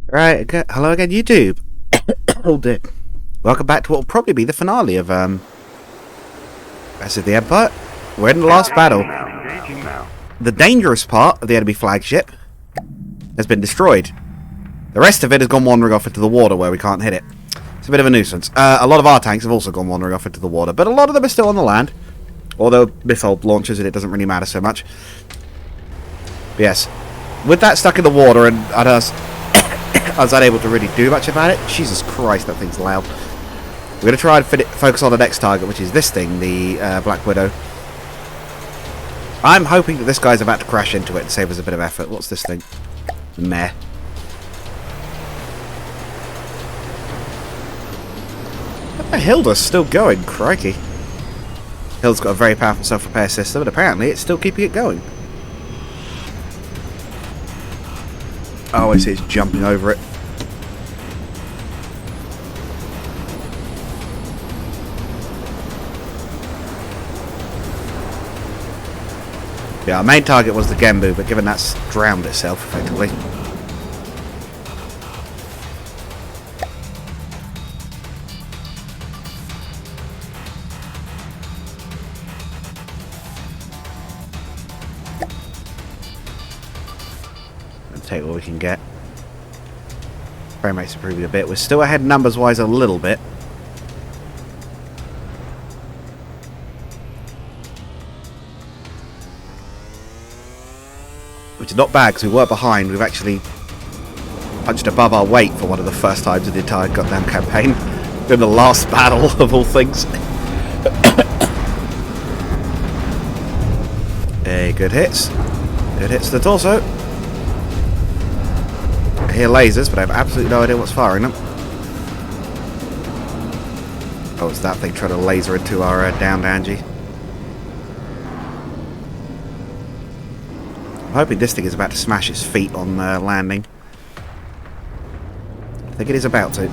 Right, okay. Hello again, YouTube. Oh dear. Welcome back to what will probably be the finale of Rise of the Empire. We're in the last battle. The dangerous part of the enemy flagship has been destroyed. The rest of it has gone wandering off into the water where we can't hit it. It's a bit of a nuisance. A lot of our tanks have also gone wandering off into the water, but a lot of them are still on the land. Although missile launchers and it doesn't really matter so much. But yes, with that stuck in the water and us, I was unable to really do much about it. Jesus Christ, that thing's loud. We're going to try and focus on the next target, which is this thing, the Black Widow. I'm hoping that this guy's about to crash into it and save us a bit of effort. What's this thing? Meh. Hilda's still going, crikey. Hilda's got a very powerful self-repair system, and apparently it's still keeping it going. Oh, I see it's jumping over it. Yeah, our main target was the Genbu, but given that's drowned itself, effectively. Take what we can get. Frame rate's improving a bit. We're still ahead numbers wise a little bit. Which is not bad because we were behind. We've actually punched above our weight for one of the first times in the entire goddamn campaign. In the last battle of all things. Hey, good hits. Good hits to the torso. I hear lasers, but I have absolutely no idea what's firing them. Oh, it's that thing trying to laser into our downed Angie. I'm hoping this thing is about to smash its feet on landing. I think it is about to.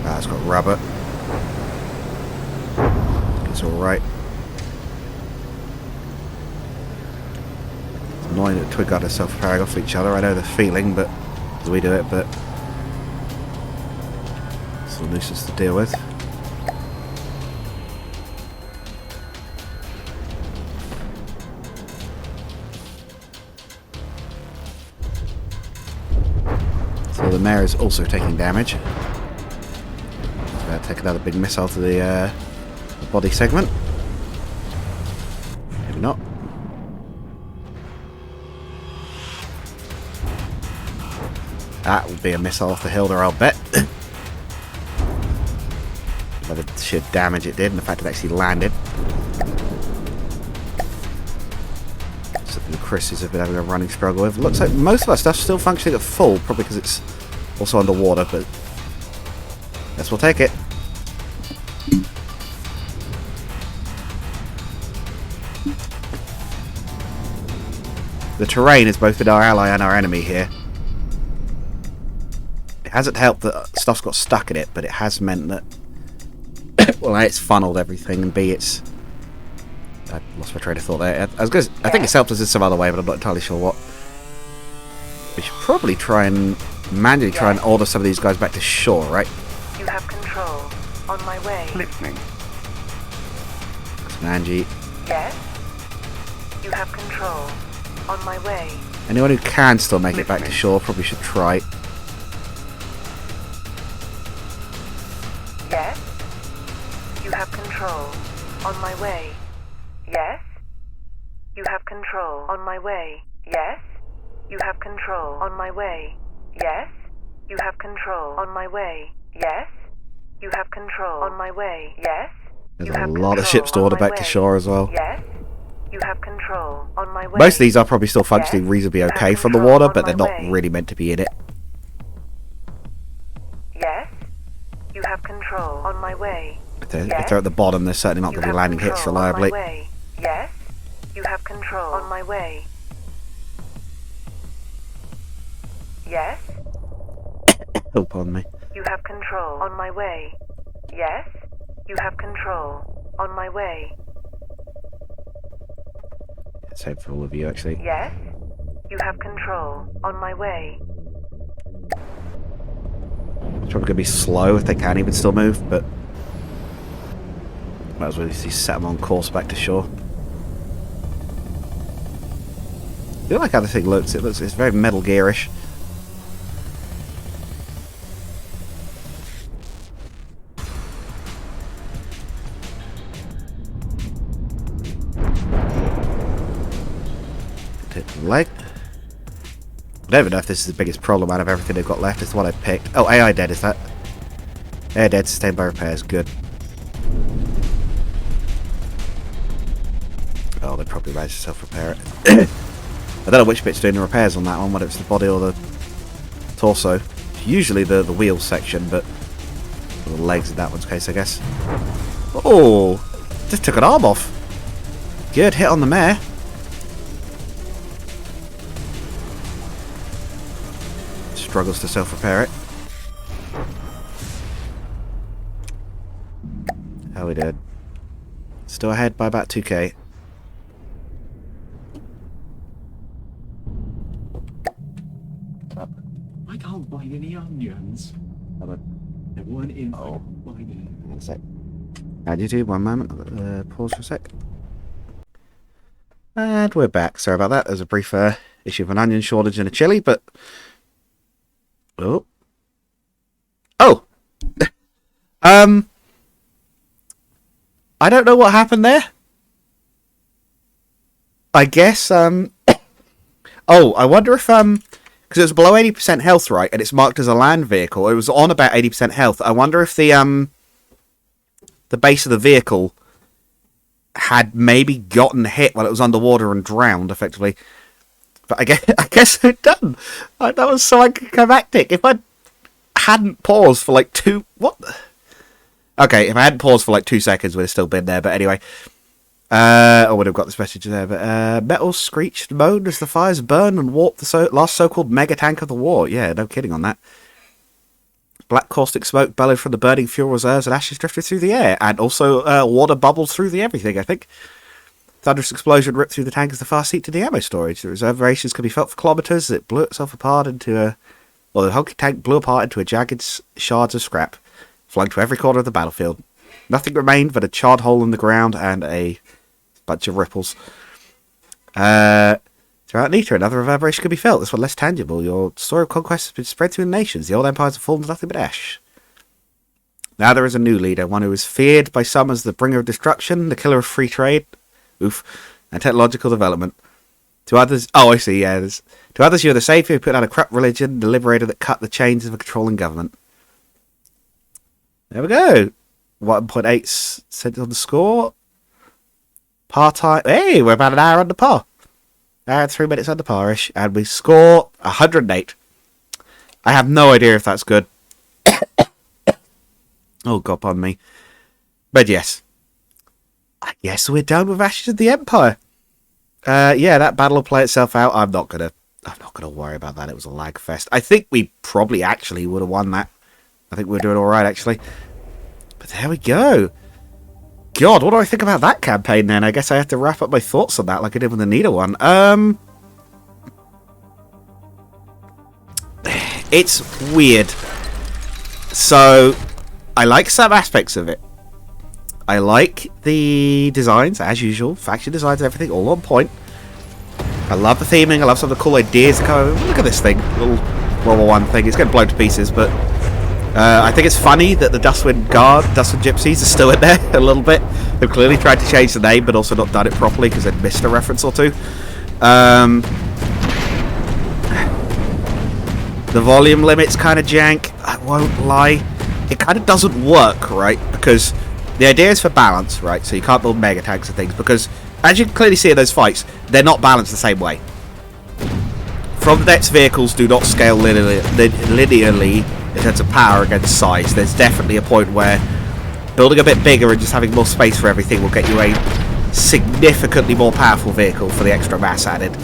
Ah, it's got rubber. It's alright. Annoying that Twig got herself firing off each other. I know the feeling, but we do it, but it's a nuisance to deal with. So the mare is also taking damage. It's about to take another big missile to the body segment. Maybe not. That would be a missile off the Hilda, I'll bet. By the sheer damage it did and the fact it actually landed. Something Chris has been having a running struggle with. Looks like most of our stuff's still functioning at full, probably because it's also underwater, but guess we'll take it. The terrain has both been our ally and our enemy here. It hasn't helped that stuff's got stuck in it, but it has meant that well, A, it's funneled everything, and B, it's I lost my train of thought there. I think it's helped us in some other way, but I'm not entirely sure what. We should probably try and manually try and order some of these guys back to shore, right? You have control. On my way. Listening. Angie. Yes. You have control. On my way. Anyone who can still make it back to shore probably should try. Yes. You have control. On my way. Yes. You have control. On my way. Yes. You have control. On my way. Yes. You have control. On my way. Yes. You have control. On my way. Yes. There's a lot of ships to order back to shore as well. Yes. You have control. On my way. Most of these are probably still functioning reasonably okay from the water, but they're not really meant to be in it. Yes. You have control. On my way. If they're at the bottom, they're certainly not going to be landing hits reliably. Yes. You have control. On my way. Yes. Oh, pardon me. You have control. On my way. Yes. You have control. On my way. Same for all of you, actually. Yes. You have control. On my way. It's probably going to be slow if they can even still move, but might as well set them on course back to shore. I feel like how this thing looks. It's very Metal Gear-ish. Take the leg. I don't even know if this is the biggest problem out of everything they've got left. It's the one I picked. Oh, AI dead, is that? AI dead, sustained by repairs. Good. Oh, they probably managed to self-repair it. I don't know which bit's doing the repairs on that one, whether it's the body or the torso. Usually the wheel section, but the legs in that one's case, I guess. Oh! Just took an arm off. Good hit on the mare. Struggles to self-repair it. How we did? Still ahead by about 2k. I can't find any onions. There weren't in. Oh. Finding. One sec. How'd you do? One moment. Pause for a sec. And we're back. Sorry about that. There's a brief issue of an onion shortage and a chili, but... Oh. Oh! I don't know what happened there. I guess, Oh, I wonder if, because it was below 80% health, right, and it's marked as a land vehicle. It was on about 80% health. I wonder if the base of the vehicle had maybe gotten hit while it was underwater and drowned, effectively. But I guess it done. That was so anticlimactic. If I hadn't paused for like what? Okay, if I hadn't paused for like 2 seconds, we'd have still been there. But anyway, I would have got this message there. But metal screeched, moaned as the fires burned and warped the last so-called mega tank of the war. Yeah, no kidding on that. Black caustic smoke bellowed from the burning fuel reserves and ashes drifted through the air, and also water bubbled through the everything, I think. Thunderous explosion ripped through the tank as the far seat to the ammo storage. The reverberations could be felt for kilometres as it blew itself apart into a... Well, the whole tank blew apart into a jagged shards of scrap, flung to every corner of the battlefield. Nothing remained but a charred hole in the ground and a bunch of ripples. Throughout Nita, another reverberation could be felt. This one less tangible. Your story of conquest has been spread through the nations. The old empires have formed nothing but ash. Now there is a new leader, one who is feared by some as the bringer of destruction, the killer of free trade, and technological development. To others, oh, I see, yeah. To others, you're the savior who put out a corrupt religion, the liberator that cut the chains of a controlling government. There we go. 1.8 cents on the score. Par time. Hey, we're about an hour under par. Hour and 3 minutes under par-ish, and we score 108. I have no idea if that's good. Oh, God, pardon me. But yes. I guess we're done with Ashes of the Empire. Yeah, that battle will play itself out. I'm not gonna worry about that. It was a lag fest. I think we probably actually would have won that. I think we're doing all right, actually. But there we go. God, what do I think about that campaign then? I guess I have to wrap up my thoughts on that like I did with the Nita one. It's weird. So, I like some aspects of it. I like the designs, as usual. Faction designs, everything, all on point. I love the theming. I love some of the cool ideas that come over. Look at this thing. Little World War I thing. It's getting blown to pieces, but... I think it's funny that the Dustwind Gypsies are still in there a little bit. They've clearly tried to change the name, but also not done it properly because they've missed a reference or two. The volume limit's kind of jank. I won't lie. It kind of doesn't work, right? Because the idea is for balance, right? So you can't build mega tanks and things because, as you can clearly see in those fights, they're not balanced the same way. From the next vehicles do not scale linearly in terms of power against size. There's definitely a point where building a bit bigger and just having more space for everything will get you a significantly more powerful vehicle for the extra mass added.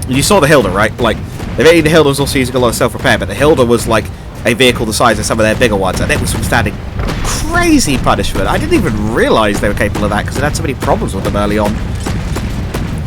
You saw the Hilda, right? Like, the Hilda was also using a lot of self-repair, but the Hilda was like a vehicle the size of some of their bigger ones, and it was withstanding crazy punishment. I didn't even realise they were capable of that because it had so many problems with them early on.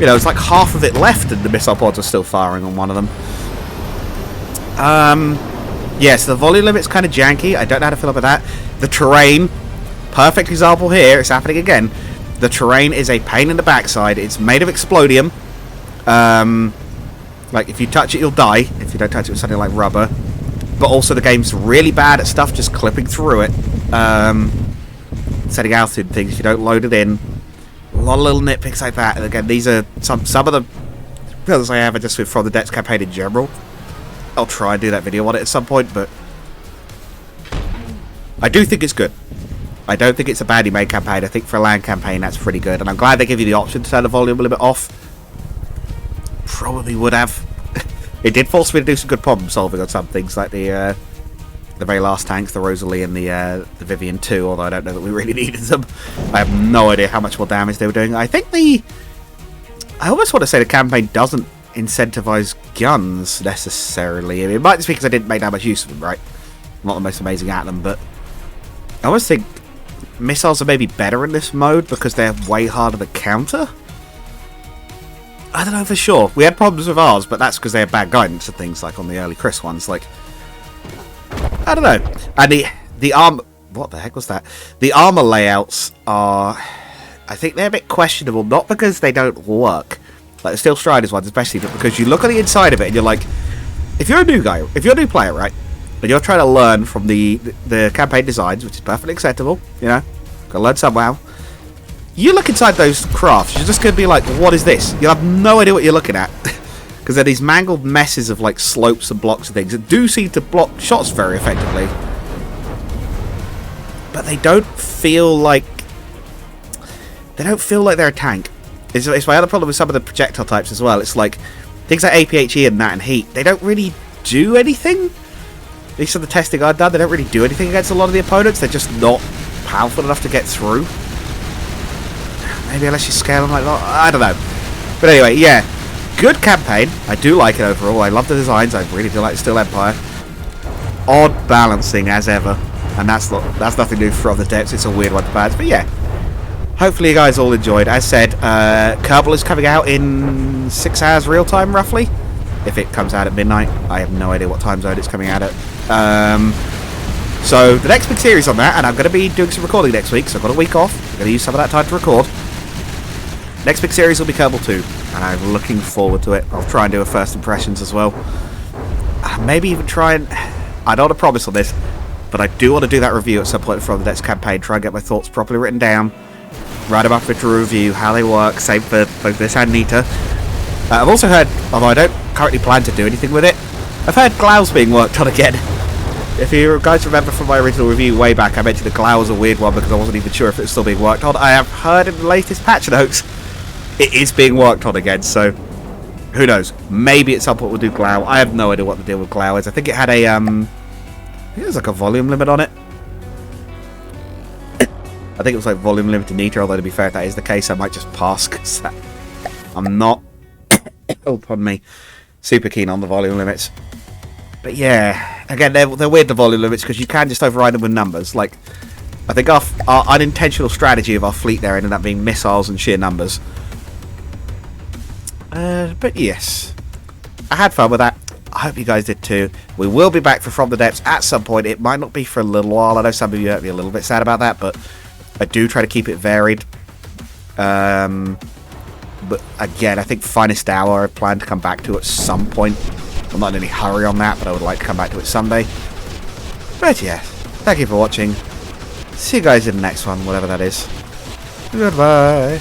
You know, it's like half of it left and the missile pods are still firing on one of them. Yes, the volume limit's kind of janky. I don't know how to feel about that. The terrain, perfect example here. It's happening again. The terrain is a pain in the backside. It's made of explodium. Like, if you touch it, you'll die. If you don't touch it with something like rubber. But also, the game's really bad at stuff just clipping through it. Setting altitude and things, if you don't load it in. A lot of little nitpicks like that. And again, these are some of the feelings I have are just with From the Depths campaign in general. I'll try and do that video on it at some point, but I do think it's good. I don't think it's a badly made campaign. I think for a land campaign, that's pretty good. And I'm glad they give you the option to turn the volume a little bit off. Probably would have. It did force me to do some good problem solving on some things, like the very last tanks, the Rosalie and the Vivian 2, although I don't know that we really needed them. I have no idea how much more damage they were doing. I think I almost want to say the campaign doesn't incentivize guns necessarily. I mean, it might just be because I didn't make that much use of them, right? I'm not the most amazing at them, but I almost think missiles are maybe better in this mode because they're way harder to counter. I don't know for sure. We had problems with ours, but that's because they had bad guidance and things, like on the early Chris ones. Like, I don't know. And the armor... What the heck was that? The armor layouts are... I think they're a bit questionable, not because they don't work, like the Steel Striders ones especially, but because you look on the inside of it and you're like... If you're a new guy, if you're a new player, right, and you're trying to learn from the campaign designs, which is perfectly acceptable, you know, gotta learn somehow. You look inside those crafts, you're just going to be like, what is this? You'll have no idea what you're looking at. Because they're these mangled messes of like slopes and blocks and things that do seem to block shots very effectively. But they don't feel like... they're a tank. It's my other problem with some of the projectile types as well. It's like, things like APHE and that and heat, they don't really do anything. At least on the testing I've done, they don't really do anything against a lot of the opponents. They're just not powerful enough to get through. Maybe unless you scale them like that. I don't know. But anyway, yeah. Good campaign. I do like it overall. I love the designs. I really do like Steel Empire. Odd balancing as ever. And that's nothing new from the depths. It's a weird one to balance. But yeah. Hopefully you guys all enjoyed. As said, Kerbal is coming out in 6 hours real time, roughly. If it comes out at midnight. I have no idea what time zone it's coming out at. So the next big series on that, and I'm going to be doing some recording next week, so I've got a week off. I'm going to use some of that time to record. Next big series will be Kerbal 2, and I'm looking forward to it. I'll try and do a first impressions as well. Maybe even try and... I don't want to promise on this, but I do want to do that review at some point from the next campaign, try and get my thoughts properly written down, write them up into a review, how they work, same for both this and Nita. I've also heard, although I don't currently plan to do anything with it, I've heard Glau's being worked on again. If you guys remember from my original review way back, I mentioned the Glau was a weird one because I wasn't even sure if it was still being worked on. I have heard in the latest patch notes it is being worked on again, so who knows? Maybe at some point we'll do Glau. I have no idea what the deal with Glau is. I think it had a, I think it was like a volume limit on it. I think it was like volume limit to Nita, although to be fair, if that is the case, I might just pass, because I'm not, oh, pardon me, super keen on the volume limits. But yeah, again, they're weird, the volume limits, because you can just override them with numbers. Like, I think our unintentional strategy of our fleet there ended up being missiles and sheer numbers. But yes, I had fun with that. I hope you guys did too. We will be back for From the Depths at some point. It might not be for a little while. I know some of you might be a little bit sad about that, but I do try to keep it varied. But again, I think Finest Hour I plan to come back to at some point. I'm not in any hurry on that, but I would like to come back to it someday. But yeah, thank you for watching. See you guys in the next one, whatever that is. Goodbye.